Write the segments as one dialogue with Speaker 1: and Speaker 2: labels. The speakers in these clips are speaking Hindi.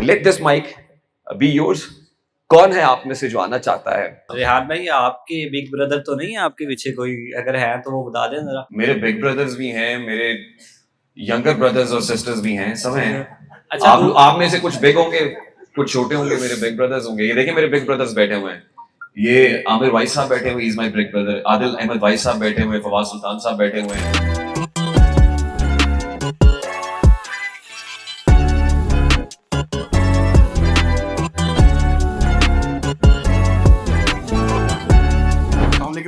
Speaker 1: Late this mic be yours. कौन है आप में से जो आना चाहता है?
Speaker 2: रेहान भाई, आपके बिग ब्रदर तो नहीं है आपके पीछे कोई? अगर है तो वो बता दें जरा।
Speaker 1: मेरे बिग ब्रदर्स भी हैं, मेरे यंगर ब्रदर्स और सिस्टर्स भी हैं, सब हैं।
Speaker 2: अच्छा,
Speaker 1: आप में से कुछ बिग होंगे, कुछ छोटे होंगे, मेरे बिग ब्रदर्स होंगे। ये देखिए मेरे बिग ब्रदर्स बैठे हुए हैं। ये आमिर वाइस साहब बैठे हुए, is my big brother. Adil Ahmed Wais साहब बैठे हुए, फवाद सुल्तान साहब बैठे हुए हैं।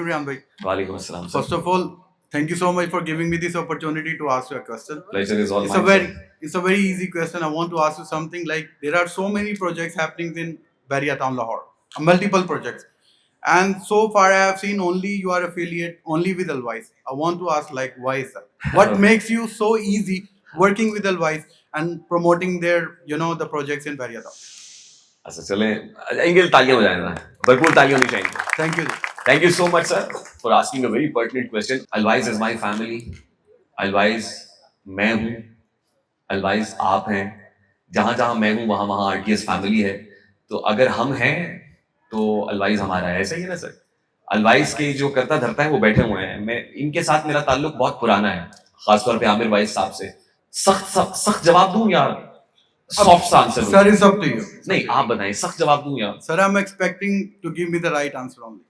Speaker 3: Rehan bhai.
Speaker 1: वालेकुम अस्सलाम।
Speaker 3: First of all, thank you so much for giving me this opportunity to ask you a question.
Speaker 1: Pleasure is all
Speaker 3: It's
Speaker 1: mine.
Speaker 3: it's a very easy question. I want to ask you something like there are so many projects happening in Barrier Town, Lahore, multiple projects, and so far I have seen only you are affiliate only with Alwise. I want to ask like why sir? What makes you so easy working with Alwise and promoting their the projects in Barrier Town?
Speaker 1: अच्छा चलें, इंगे तालियां बजाएं ना, भरपूर तालियां होनी चाहिए।
Speaker 3: Thank you.
Speaker 1: Thank you so much, sir, for asking a very pertinent question. Alwise is my family. Alwise मैं हूँ, Alwise आप हैं। जहाँ जहाँ मैं हूँ वहाँ वहाँ RTS फैमिली है। तो अगर हम हैं तो Alwise हमारा है, ऐसा ही है ना सर? Alwise के जो करता धरता है वो बैठे हुए हैं। मैं इनके साथ मेरा ताल्लुक बहुत पुराना है, खासतौर पे आमिर वाइस साहब से। सख्त जवाब दूं या सॉफ्ट सा आंसर दूं?
Speaker 3: Sir, it's up to you.
Speaker 1: नहीं, आप बताएं, सख्त जवाब दूं या?
Speaker 3: Sir, I'm expecting to give me the right answer only.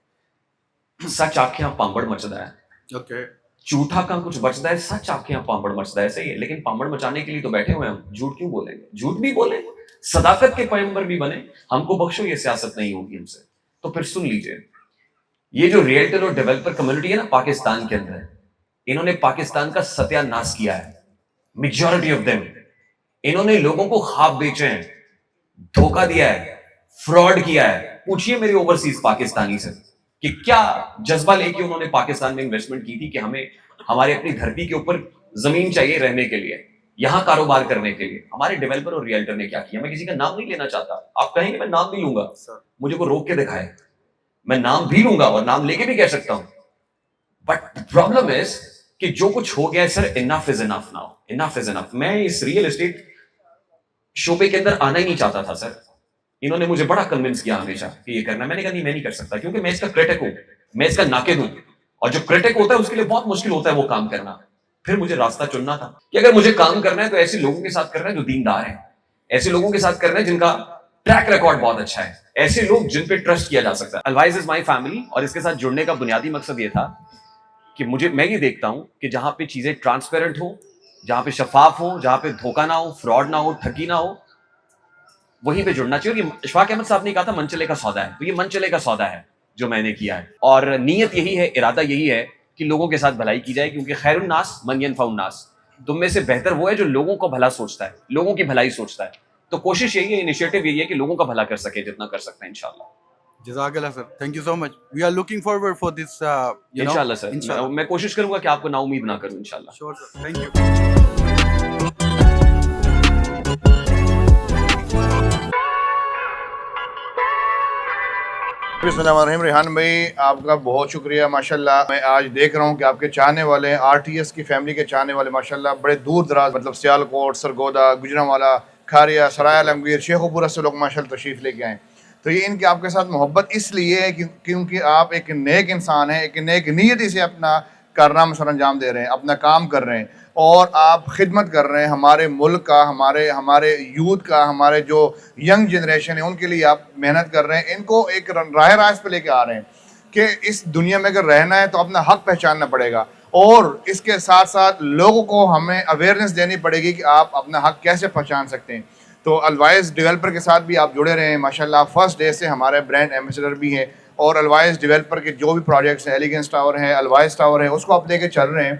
Speaker 1: सच आपके यहाँ पांबड़ मचदा है,
Speaker 3: Okay.
Speaker 1: झूठा का कुछ बचता है, सच आपके यहाँ पांबड़ मचदा है, सही है। लेकिन पांबड़ मचाने के लिए तो बैठे हुए हैं हम, झूठ क्यों बोलेंगे? झूठ भी बोले, सदाकत के पैगंबर भी बने, हमको बख्शो, ये सियासत नहीं होगी हमसे। तो फिर सुन लीजिए, ये जो रियल्टर और डेवलपर कम्युनिटी है ना पाकिस्तान के अंदर, इन्होंने पाकिस्तान का सत्यानाश किया है। मेजॉरिटी ऑफ देम, इन्होंने लोगों को ख्वाब बेचे हैं, धोखा दिया है, फ्रॉड किया है। पूछिए मेरे ओवरसीज पाकिस्तानी से कि क्या जज्बा लेके उन्होंने पाकिस्तान में इन्वेस्टमेंट की थी कि हमें हमारे अपनी धरती के ऊपर जमीन चाहिए रहने के लिए, यहां कारोबार करने के लिए। हमारे डेवलपर और रियल्टर ने क्या किया? मैं किसी का नाम नहीं लेना चाहता, आप कहेंगे मैं नाम भी लूंगा, मुझे को रोक के दिखाए, मैं नाम भी लूंगा और नाम लेके भी कह सकता हूं। बट प्रॉब्लम इज कि जो कुछ हो गया है sir, enough is enough now, enough is enough. मैं इस रियल एस्टेट शोबे के अंदर आना ही नहीं चाहता था सर। इन्होंने मुझे बड़ा कन्विंस किया हमेशा कि ये करना। मैंने कहा नहीं, मैं नहीं कर सकता, क्योंकि मैं इसका क्रिटिक हूं, मैं इसका नाकिद हूं, और जो क्रिटिक होता है उसके लिए बहुत मुश्किल होता है वो काम करना। फिर मुझे रास्ता चुनना था कि अगर मुझे काम करना है तो ऐसे लोगों के साथ करना है जो दीनदार हैं, ऐसे लोगों के साथ करना है जिनका ट्रैक रिकॉर्ड बहुत अच्छा है, ऐसे लोग जिन पे ट्रस्ट किया जा सकता है। अलवाइज इज माई फैमिली, और इसके साथ जुड़ने का बुनियादी मकसद ये था कि मैं ये देखता हूं कि जहां पे चीजें ट्रांसपेरेंट हो, जहां पे शफाफ हो, जहां पे धोखा ना हो, फ्रॉड ना हो, ठगी ना हो, वहीं पे जुड़ना चाहिए। और इशफाक अहमद साहब ने कहा था मन चले का सौदा है, तो ये मन चले का सौदा है जो मैंने किया है। और नीयत यही है, इरादा यही है कि लोगों के साथ भलाई की जाए, क्योंकि खैरुन नास मन यनफउन नास। तुम में से बेहतर वो है जो लोगों को भला सोचता है, लोगों की भलाई सोचता है। तो कोशिश यही है, इनिशिएटिव यही है कि लोगों का भला कर सके जितना कर सकते हैं इंशाल्लाह।
Speaker 3: Jazakallah sir. Thank you so much. We are looking forward for this.
Speaker 1: इंशाल्लाह सर,
Speaker 3: Inshallah.
Speaker 1: मैं कोशिश करूंगा कि आपको ना उम्मीद ना करूं इंशाल्लाह।
Speaker 3: Sure sir. Thank you.
Speaker 4: बिस्मिल्लाहिर्रहमानिर्रहीम। रेहान भाई, आपका बहुत शुक्रिया माशाल्लाह। मैं आज देख रहा हूँ कि आपके चाहने वाले हैं, RTS की फैमिली के चाहने वाले माशाल्लाह बड़े दूर दराज, मतलब सियालकोट, सरगोदा, गुजरांवाला, खारिया, सराय आलमगीर, शेखोपुरा से लोग माशाल्लाह तशरीफ़ लेके आए। तो ये इनकी आपके साथ मोहब्बत इसलिए है क्योंकि आप एक नेक इंसान हैं, एक नेक नीयत से अपना कारनामा सर अंजाम दे रहे हैं, अपना काम कर रहे हैं, और आप खिदमत कर रहे हैं हमारे मुल्क का, हमारे यूथ का, हमारे जो यंग जनरेशन है उनके लिए आप मेहनत कर रहे हैं। इनको एक राह रास्त पे लेके आ रहे हैं कि इस दुनिया में अगर रहना है तो अपना हक पहचानना पड़ेगा, और इसके साथ साथ लोगों को हमें अवेयरनेस देनी पड़ेगी कि आप अपना हक कैसे पहचान सकते हैं। तो अलवाइज डेवलपर के साथ भी आप जुड़े रहे हैं माशाल्लाह। फर्स्ट डे से हमारे ब्रांड एम्बेसडर भी हैं, और अलवाइज डेवलपर के जो भी प्रोजेक्ट्स हैं, एलिगेंस टावर है, अलवाइज टावर है, उसको आप लेके चल रहे हैं।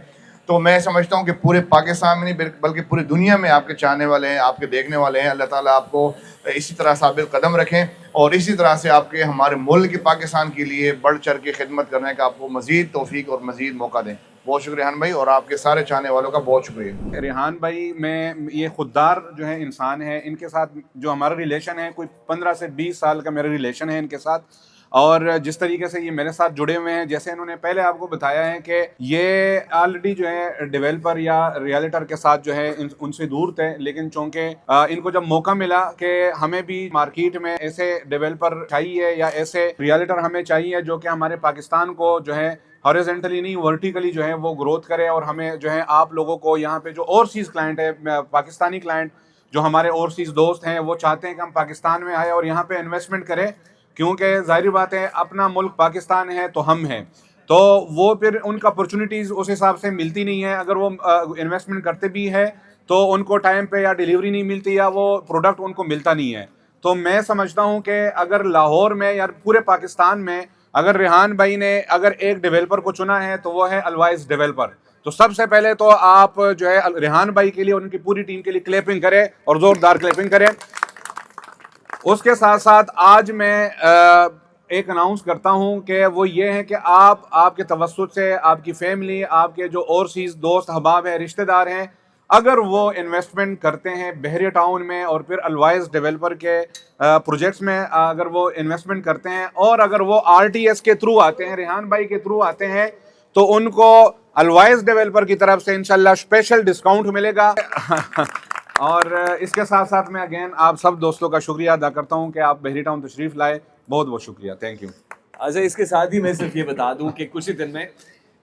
Speaker 4: तो मैं समझता हूँ कि पूरे पाकिस्तान में नहीं बल्कि पूरी दुनिया में आपके चाहने वाले हैं, आपके देखने वाले हैं। अल्लाह ताला आपको इसी तरह साबित कदम रखें, और इसी तरह से आपके हमारे मुल्क के पाकिस्तान के लिए बढ़ चढ़ के खिदमत करने का आपको मज़ीद तौफीक और मज़ीद मौका दें। बहुत शुक्रिया रेहान भाई, और आपके सारे चाहने वालों का बहुत शुक्रिया।
Speaker 5: रेहान भाई, मैं ये खुददार जो है इंसान है, इनके साथ जो हमारा रिलेशन है कोई 15 से 20 साल का मेरा रिलेशन है इनके साथ। और जिस तरीके से ये मेरे साथ जुड़े हुए हैं, जैसे इन्होंने पहले आपको बताया है कि ये ऑलरेडी जो है डेवलपर या रियलिटर के साथ जो है उनसे दूर थे, लेकिन चूंकि इनको जब मौका मिला कि हमें भी मार्केट में ऐसे डेवलपर चाहिए या ऐसे रियलिटर हमें चाहिए जो कि हमारे पाकिस्तान को जो है हॉरिजॉन्टली नहीं वर्टिकली जो है वो ग्रोथ करे, और हमें जो है आप लोगों को यहाँ पे जो ओवरसीज़ क्लाइंट है, पाकिस्तानी क्लाइंट जो हमारे ओवरसीज़ दोस्त हैं, वो चाहते हैं कि हम पाकिस्तान में आए और यहाँ पे इन्वेस्टमेंट करें, क्योंकि जाहिर बात है अपना मुल्क पाकिस्तान है तो हम हैं, तो वो फिर उनको अपॉर्चुनिटीज़ उस हिसाब से मिलती नहीं है। अगर वो इन्वेस्टमेंट करते भी है तो उनको टाइम पे या डिलीवरी नहीं मिलती या वो प्रोडक्ट उनको मिलता नहीं है। तो मैं समझता हूँ कि अगर लाहौर में या पूरे पाकिस्तान में अगर रेहान भाई ने अगर एक डेवलपर को चुना है तो वो है अलवाइज डेवलपर। तो सबसे पहले तो आप जो है रेहान भाई के लिए, उनकी पूरी टीम के लिए क्लैपिंग करें और ज़ोरदार क्लैपिंग करें। उसके साथ साथ आज मैं एक अनाउंस करता हूं कि वो ये है कि आपके तवस्सुत से आपकी फैमिली, आपके जो ओवरसीज़ दोस्त अहबाब हैं, रिश्तेदार हैं, अगर वो इन्वेस्टमेंट करते हैं बहरिया टाउन में और फिर अलवाइज डेवलपर के प्रोजेक्ट्स में अगर वो इन्वेस्टमेंट करते हैं और अगर वो RTS के थ्रू आते हैं, रेहान भाई के थ्रू आते हैं, तो उनको अलवाइज डेवलपर की तरफ से इंशाल्लाह स्पेशल डिस्काउंट मिलेगा। और इसके साथ साथ मैं अगेन आप सब दोस्तों का शुक्रिया अदा करता हूं कि आप बहरी टाउन तशरीफ़ लाए, बहुत बहुत शुक्रिया, थैंक यू।
Speaker 1: अच्छा, इसके साथ ही मैं सिर्फ ये बता दूं कि कुछ ही दिन में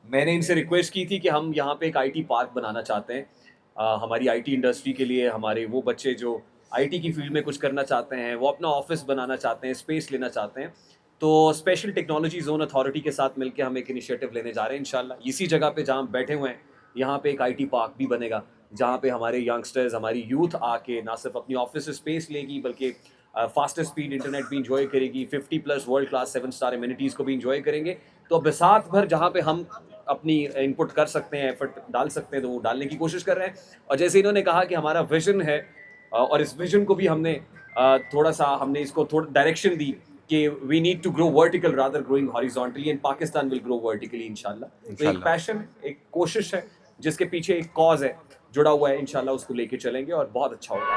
Speaker 1: मैंने इनसे रिक्वेस्ट की थी कि हम यहाँ पे एक IT पार्क बनाना चाहते हैं, हमारी IT इंडस्ट्री के लिए। हमारे वो बच्चे जो IT की फील्ड में कुछ करना चाहते हैं, वो अपना ऑफिस बनाना चाहते हैं, स्पेस लेना चाहते हैं, तो स्पेशल टेक्नोलॉजी जोन अथॉरिटी के साथ मिलकर हम एक इनिशिएटिव लेने जा रहे हैं इंशाल्लाह। इसी जगह पे जहाँ बैठे हुए हैं यहाँ पे एक IT पार्क भी बनेगा, जहाँ पे हमारे यंगस्टर्स, हमारी यूथ आके ना सिर्फ अपनी ऑफिस स्पेस लेगी बल्कि फास्टर स्पीड इंटरनेट भी इंजॉय करेगी, 50+ वर्ल्ड क्लास 7 स्टार एमिनिटीज़ को भी इंजॉय करेंगे। तो बसात भर जहाँ पे हम अपनी इनपुट कर सकते हैं, एफर्ट डाल सकते हैं, तो वो डालने की कोशिश कर रहे हैं। और जैसे इन्होंने कहा कि हमारा विजन है, और इस विजन को भी हमने थोड़ा सा हमने इसको थोड़ा डायरेक्शन दी कि we need to grow vertical rather growing horizontally, and Pakistan will grow vertically इंशाल्लाह। तो एक पैशन, एक कोशिश है जिसके पीछे एक कॉज है जुड़ा हुआ है, इंशाल्लाह उसको लेके चलेंगे और बहुत अच्छा होगा।